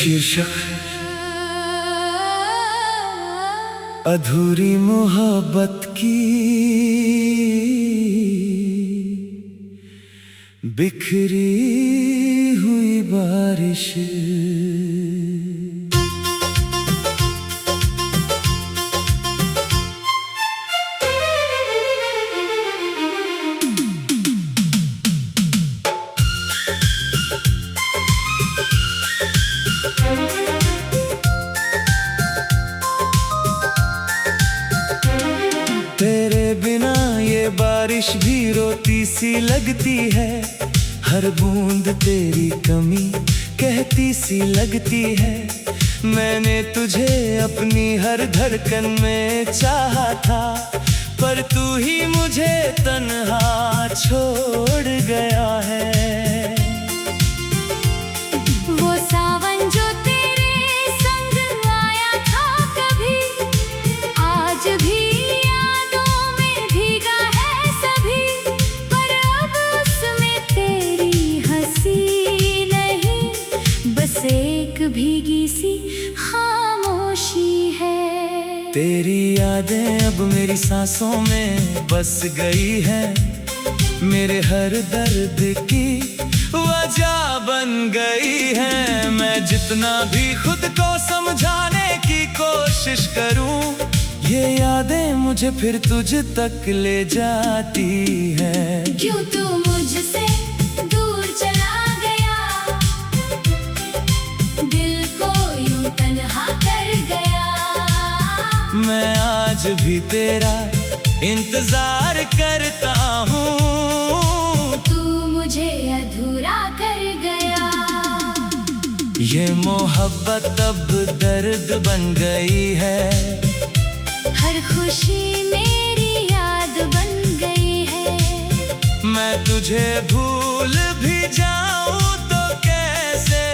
शीर्षक अधूरी मोहब्बत की बिखरी हुई बारिश। तेरे बिना ये बारिश भी रोती सी लगती है, हर बूंद तेरी कमी कहती सी लगती है। मैंने तुझे अपनी हर धड़कन में चाहा था, पर तू ही मुझे तन्हा छोड़ गया है। वो सावन जो तेरे संग आया था कभी, आज भी यादों में भीगा है सभी। पर अब उसमें तेरी हंसी नहीं, बस एक भीगी सी खामोशी है। तेरी यादें अब मेरी सांसों में बस गई है, मेरे हर दर्द की वजह बन गई है। मैं जितना भी खुद को समझाने की कोशिश करूं, ये यादें मुझे फिर तुझ तक ले जाती है। क्यों तू मुझसे दूर चला गया, दिल को यूं तन्हा कर गया। मैं आज भी तेरा इंतजार करता हूँ, तू मुझे अधूरा कर गया। ये मोहब्बत अब दर्द बन गई है, हर खुशी मेरी याद बन गई है। मैं तुझे भूल भी जाऊं तो कैसे,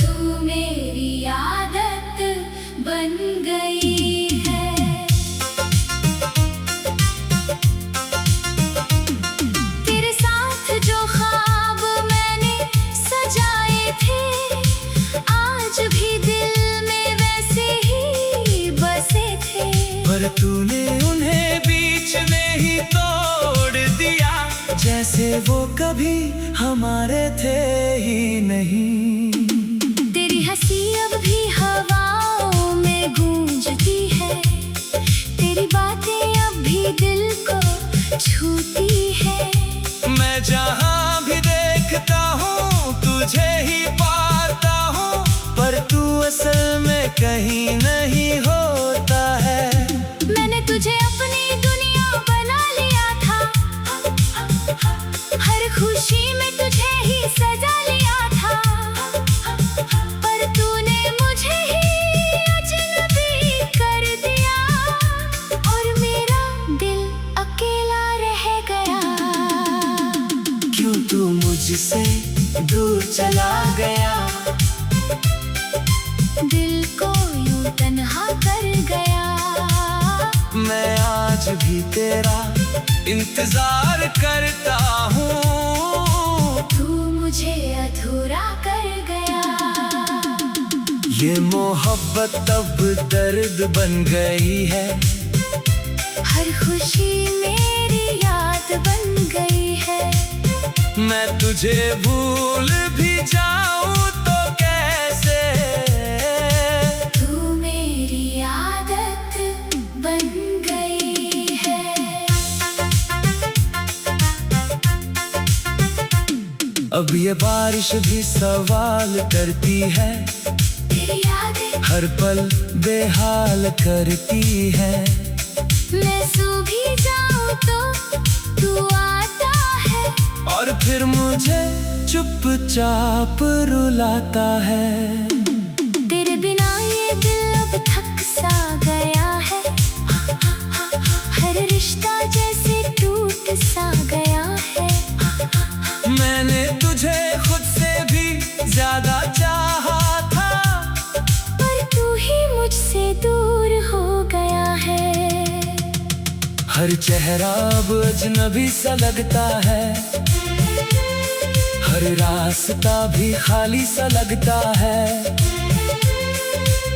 तू मेरी आदत बन गई है। तेरे साथ जो ख्वाब मैंने सजाए थे, आज भी दिल में वैसे ही बसे थे। पर तूने उन्हें बीच में ही तोड़ दिया, जैसे वो कभी हमारे थे ही नहीं। तेरी हंसी अब भी हवाओं में गूंजती है, तेरी बातें अब भी दिल को छूती है। मैं जहाँ भी देखता हूँ तुझे ही पाता हूँ, पर तू असल में कहीं नहीं होता है। मैंने तुझे अपनी दुनिया बना लिया था, हर खुशी में तुझे ही सजा लिया था। पर तूने मुझे ही अजनबी कर दिया, और मेरा दिल अकेला रह गया। क्यों तू मुझसे दूर चला गया, दिल को यूं तन्हा कर गया। मैं आज भी तेरा इंतजार करता हूँ, तू मुझे अधूरा कर गया। ये मोहब्बत अब दर्द बन गई है, हर खुशी मेरी याद बन गई है। मैं तुझे भूल भी जाऊं तो कैसे, तू मेरी आदत बन गई है। अब ये बारिश भी सवाल करती है, तेरी यादें हर पल बेहाल करती है। मैं सो भी जाऊं तो तू आता है, और फिर मुझे चुपचाप रुलाता है। तेरे बिना ये दिल अब थक सा गया है, हर रिश्ता जैसे टूट सा गया है। मैंने तुझे खुद से भी ज्यादा चाहा था, पर तू ही मुझसे दूर हो गया है। हर चेहरा अब अजनबी सा लगता है, हर रास्ता भी खाली सा लगता है।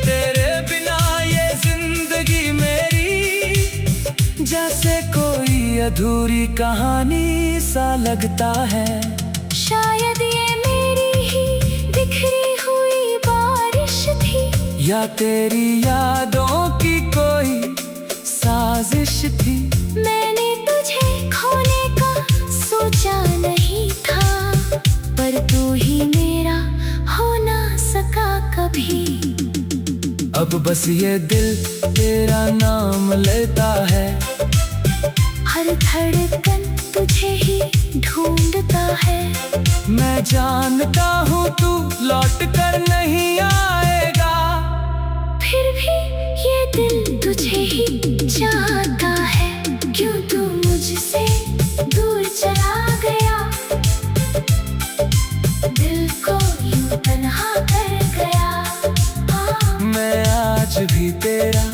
तेरे बिना ये जिंदगी मेरी जैसे कोई अधूरी कहानी सा लगता है। शायद ये मेरी ही बिखरी हुई बारिश थी, या तेरी यादों की कोई साजिश थी। मैंने तुझे खोने का सोचा नहीं था, पर तू ही मेरा हो ना सका कभी। अब बस ये दिल तेरा नाम लेता है, हर धड़कन तुझे ही ढूंढता है। मैं जानता हूँ तू लौट कर नहीं आएगा, फिर भी ये दिल तुझे ही चाहता है। क्यों तू मुझसे दूर चला गया, दिल को यूं तन्हा कर गया। मैं आज भी तेरा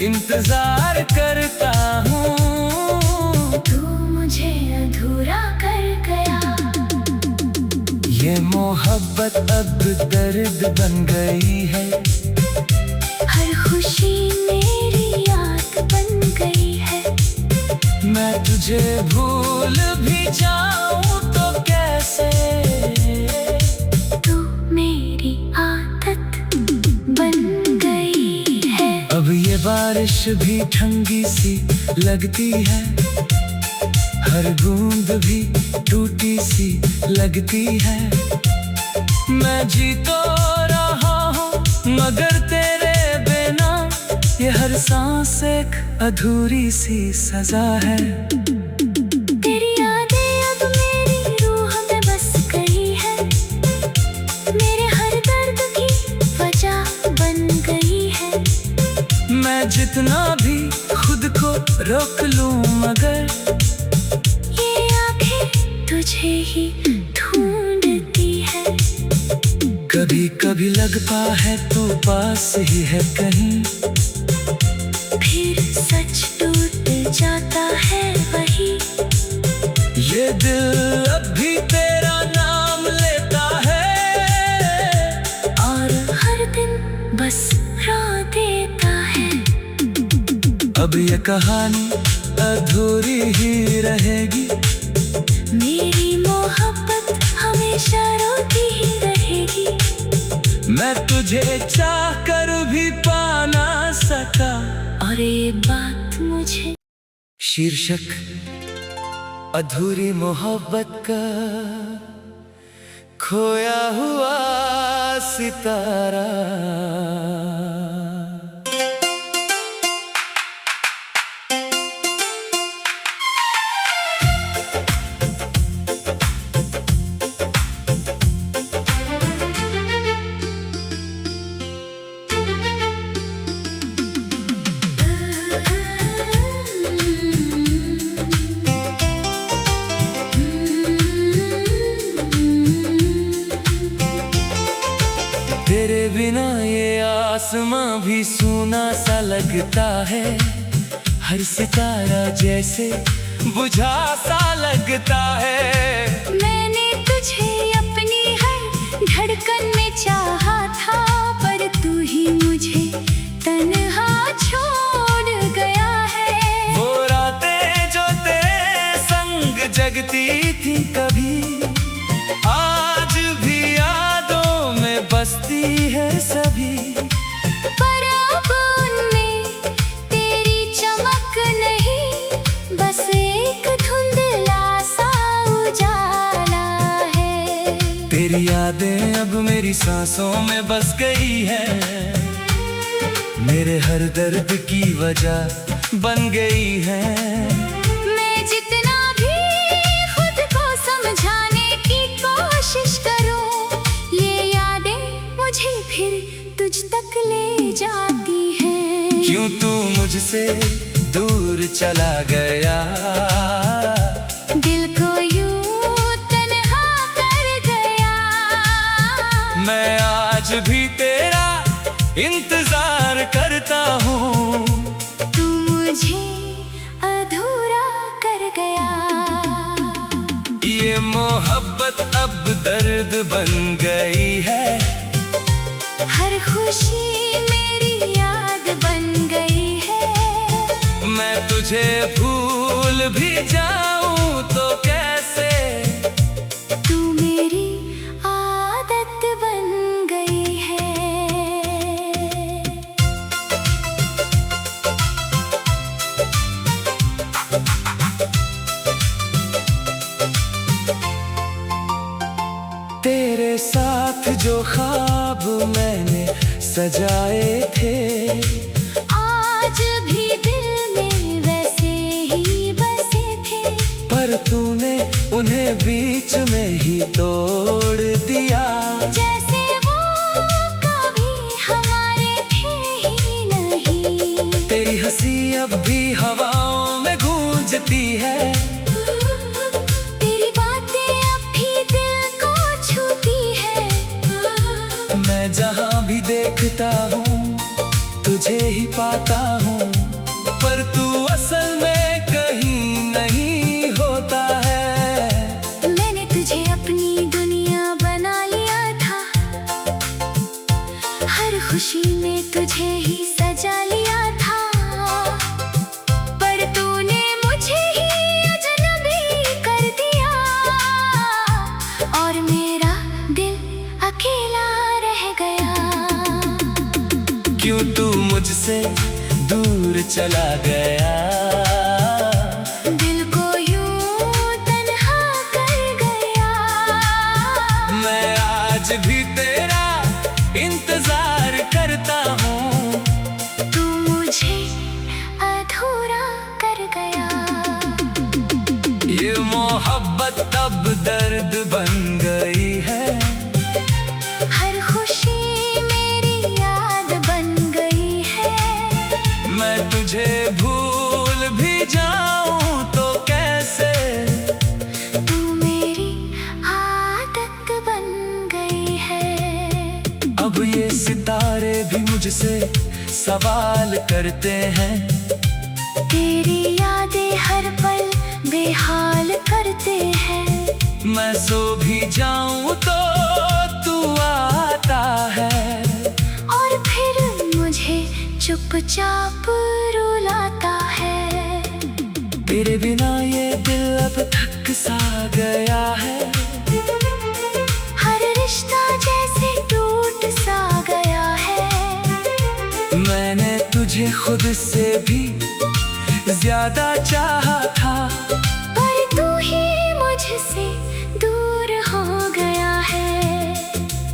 इंतजार करता हूँ, तू मुझे अधूरा कर गया। ये मोहब्बत अब दर्द बन गई है, हर खुशी मेरी याद बन गई है। मैं तुझे भूल भी जाऊं तो कैसे, तू मेरी आदत बन गई है। अब ये बारिश भी ठंडी सी लगती है, हर बूंद भी टूटी सी लगती है। मैं जी तो रहा हूँ मगर तेरे बिना ये हर सांस एक अधूरी सी सजा है। तेरी यादें अब मेरी रूह में बस गई है, मेरे हर दर्द की वजह बन गई है। मैं जितना भी खुद को रोक लूं मगर ये आंखें तुझे ही ढूंढती है। कभी कभी लगता है तू पास ही है कहीं, फिर सच टूट जाता है वही। ये दिल अब भी तेरा नाम लेता है, और हर दिन बस रो देता है। अब ये कहानी अधूरी ही रहेगी, मेरी मोहब्बत हमेशा रोती ही रहेगी। मैं तुझे चाह कर भी पा ना सका। और ये बात मुझे शीर्षक अधूरी मोहब्बत का खोया हुआ सितारा। तेरे बिना ये आसमां भी सूना सा लगता है, हर सितारा जैसे बुझा सा लगता है। मैंने तुझे अपनी हर धड़कन में चाहा था, पर तू ही मुझे तन्हा छोड़ गया है। वो रातें जो तेरे संग जगती थी कभी, आज भी यादों में बसती है सभी। पर अब उनमें तेरी चमक नहीं, बस एक धुंधला सा उजाला है। तेरी यादें अब मेरी सांसों में बस गई है, मेरे हर दर्द की वजह बन गई है। मैं जितना भी खुद को समझाने की कोशिश करूं, ये यादें मुझे फिर तुझ तक ले जाती हैं। क्यों तू मुझसे दूर चला गया, दिल को यूं तन्हा कर गया। मैं आज भी तेरा इंतजार करता हूँ, तू मुझे अधूरा कर गया। ये मोहब्बत अब दर्द बन गई है। हर खुशी मेरी याद बन गई है। मैं तुझे भूल भी जाऊं तो कैसे, तू मेरी आदत बन गई है। तेरे साथ जो ख्वाब मैंने सजाए थे, आज भी दिल में वैसे ही बसे थे। पर तूने उन्हें बीच में ही तोड़ दिया। जैसे वो कभी हमारे थे ही नहीं। तेरी हंसी अब भी हवाओं में गूंजती है। तेरी बातें अब भी दिल को छूती है। मैं जहाँ भी देखता हूँ तुझे ही पाता हूँ, पर तू असल में कहीं नहीं होता है। मैंने तुझे अपनी दुनिया बना लिया था। हर खुशी में तुझे ही सजा लिया था। पर तूने मुझे ही अजनबी कर दिया। और मेरा दिल अकेला रह गया। क्यों तू मुझसे दूर चला गया, दिल को यूं तन्हा कर गया। मैं आज भी तेरा इंतजार करता हूँ। तू मुझे अधूरा कर गया। ये मोहब्बत अब दर्द बन गई है। हर खुशी मेरी याद बन गई है। मैं तुझे भूल भी जाऊं तो कैसे, तू मेरी आदत बन गई है। अब ये सितारे भी मुझसे सवाल करते हैं। तेरी यादें हर पल बेहाल करते हैं। मैं सो भी जाऊं तो तू आता है, और फिर मुझे चुपचाप रुलाता है। तेरे बिना ये दिल अब थक सा गया है। हर रिश्ता जैसे टूट सा गया है। मैंने तुझे खुद से भी ज्यादा चाहा था, पर तू ही मुझसे दूर हो गया है।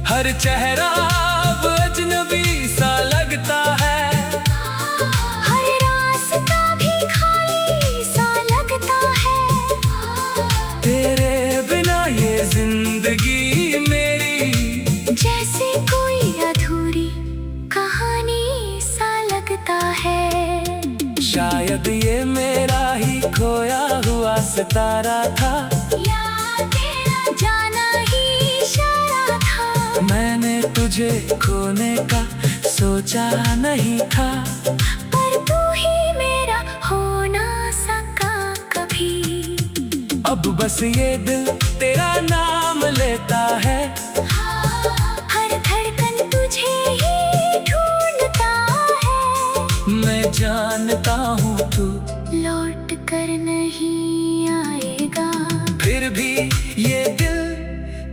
हर चेहरा अब अजनबी सा लगता है। हर रास्ता भी खाली सा लगता है। तेरे बिना ये जिंदगी मेरी जैसे कोई अधूरी कहानी सा लगता है। शायद ये मेरा ही खोया हुआ सितारा था, या तेरा जाना ही इशारा था। मैंने तुझे खोने का सोचा नहीं था। पर तू ही मेरा हो ना सका कभी। अब बस ये दिल तेरा नाम लेता है। हर धड़कन तुझे ही ढूंढता है। मैं जानता हूँ तू लौट कर नहीं आएगा। फिर भी ये दिल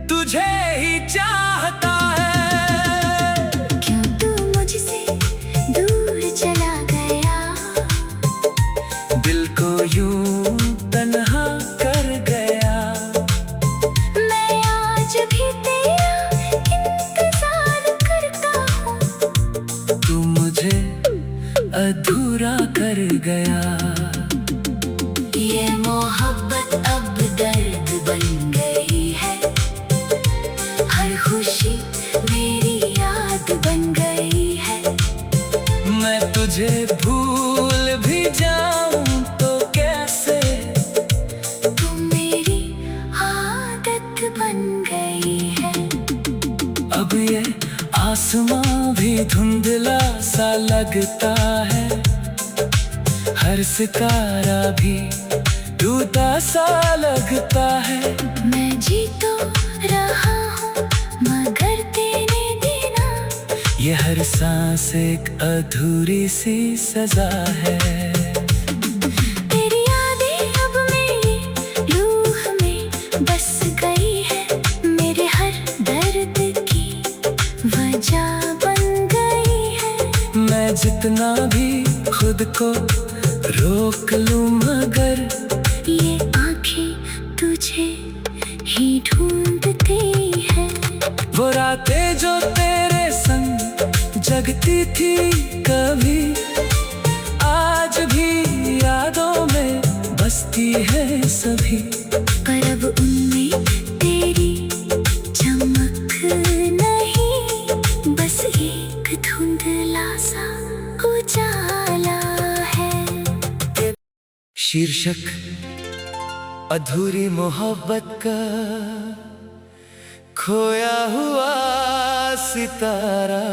तुझे ही चाहता है। क्यों तू मुझसे दूर चला गया। दिल को यूं तन्हा कर गया। मैं आज भी तेरा इंतजार करता हूँ। तू मुझे अधूरा कर गया। ये मोहब्बत अब दर्द बन गई है। हर खुशी मेरी याद बन गई है। मैं तुझे भूल भी जाऊं तो कैसे, तू मेरी आदत बन गई है। अब ये आसमां भी धुंधला सा लगता है। हर सितारा भी टूटा सा लगता है। मैं जी तो रहा हूँ ये हर सांस एक अधूरी सी सजा है। तेरी यादें अब मेरी रूह में बस गई है, मेरे हर दर्द की वजह बन गई है। मैं जितना भी खुद को रोक लूं मगर ये आंखें तुझे ही ढूंढती है। वो रातें जो तेरे संग जगती थी कभी, आज भी यादों में बसती है सभी। पर अब उनमें तेरी चमक नहीं, बस एक धुंधला सा उजाला है। शीर्षक अधूरी मोहब्बत का खोया हुआ सितारा।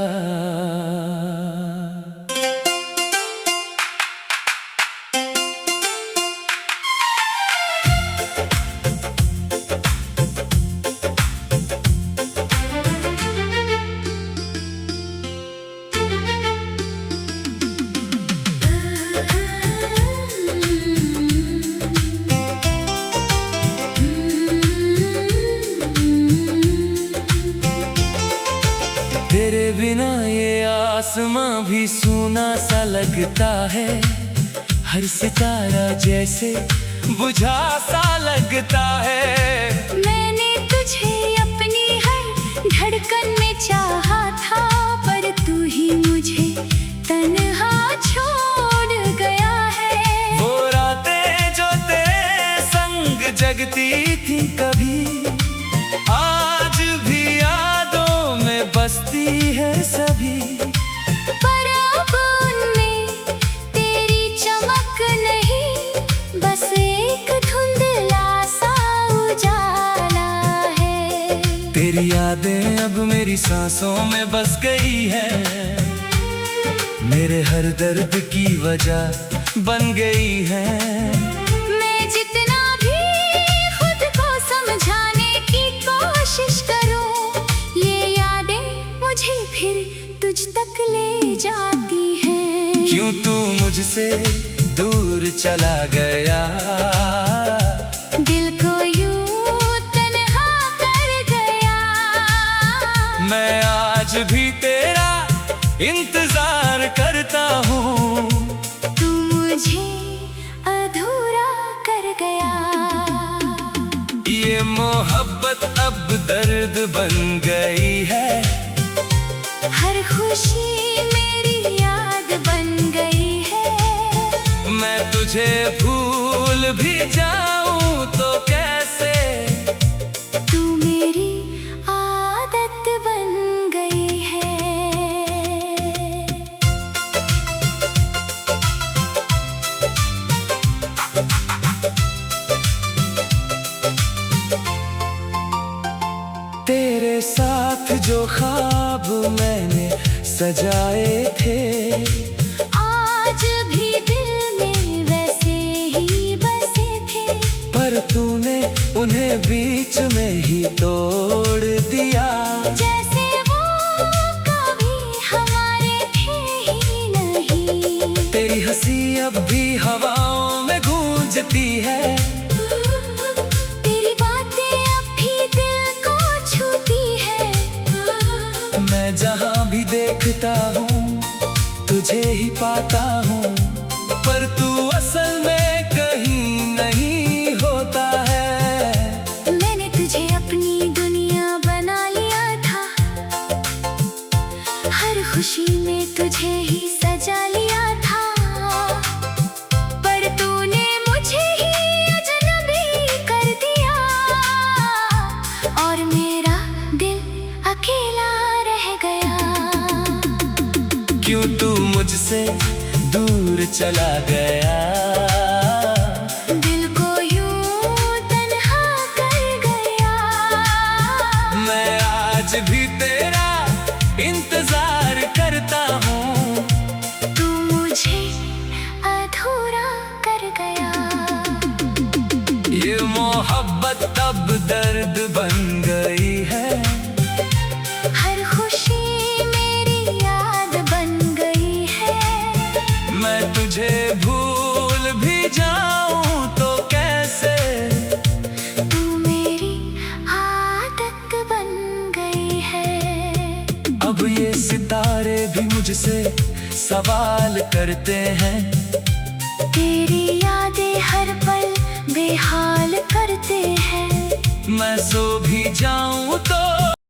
तेरे बिना ये आसमां भी सूना सा लगता है, हर सितारा जैसे बुझा सा लगता है। मैंने तुझे अपनी हर धड़कन में चाहा था, पर तू ही मुझे तन्हा छोड़ गया है। वो रातें जो तेरे संग जगती थी कभी, आज भी यादों में बसती है सभी। पर अब उनमें तेरी चमक नहीं, बस एक धुंधला सा उजाला है। तेरी यादें अब मेरी सांसों में बस गई है, मेरे हर दर्द की वजह बन गई है। मैं जितना भी खुद को समझाने की कोशिश करूं, ये यादें मुझे फिर तुझ तक ले जाती हैं। क्यों तू मुझसे दूर चला गया, दिल को यूं तन्हा कर गया। मैं आज भी तेरा इंतजार करता हूँ। तू मुझे अधूरा कर गया। ये मोहब्बत अब दर्द बन गई है, हर खुशी मेरी याद बन गई है। मैं तुझे भूल भी जाऊं तो कैसे, तू मेरी आदत बन गई है। तेरे साथ जो ख्वाब मैंने सजाए थे, आज भी दिल में वैसे ही बसे थे। पर तूने उन्हें बीच में ही तोड़ दिया। जैसे वो कभी हमारे थे ही नहीं। तेरी हंसी अब भी हवाओं में गूंजती है, तेरी बातें अब भी दिल को छूती है। मैं जहाँ भी देखता हूँ तुझे ही पाता हूँ, पर तू असल में कहीं नहीं होता है। मैंने तुझे अपनी दुनिया बना लिया था, हर खुशी में तुझे ही सजा लिया था। पर तूने मुझे ही अजनबी कर दिया, और मेरा दिल अकेला रह गया। क्यों तू मुझसे दूर चला गया, दिल को यूं तन्हा कर गया। मैं आज भी तेरा इंतजार करता हूँ। तू मुझे अधूरा कर गया। ये मोहब्बत अब दर्द बन गई है, हर खुशी मेरी भी मुझसे सवाल करते हैं। तेरी यादें हर पल बेहाल करते हैं। मैं सो भी जाऊं तो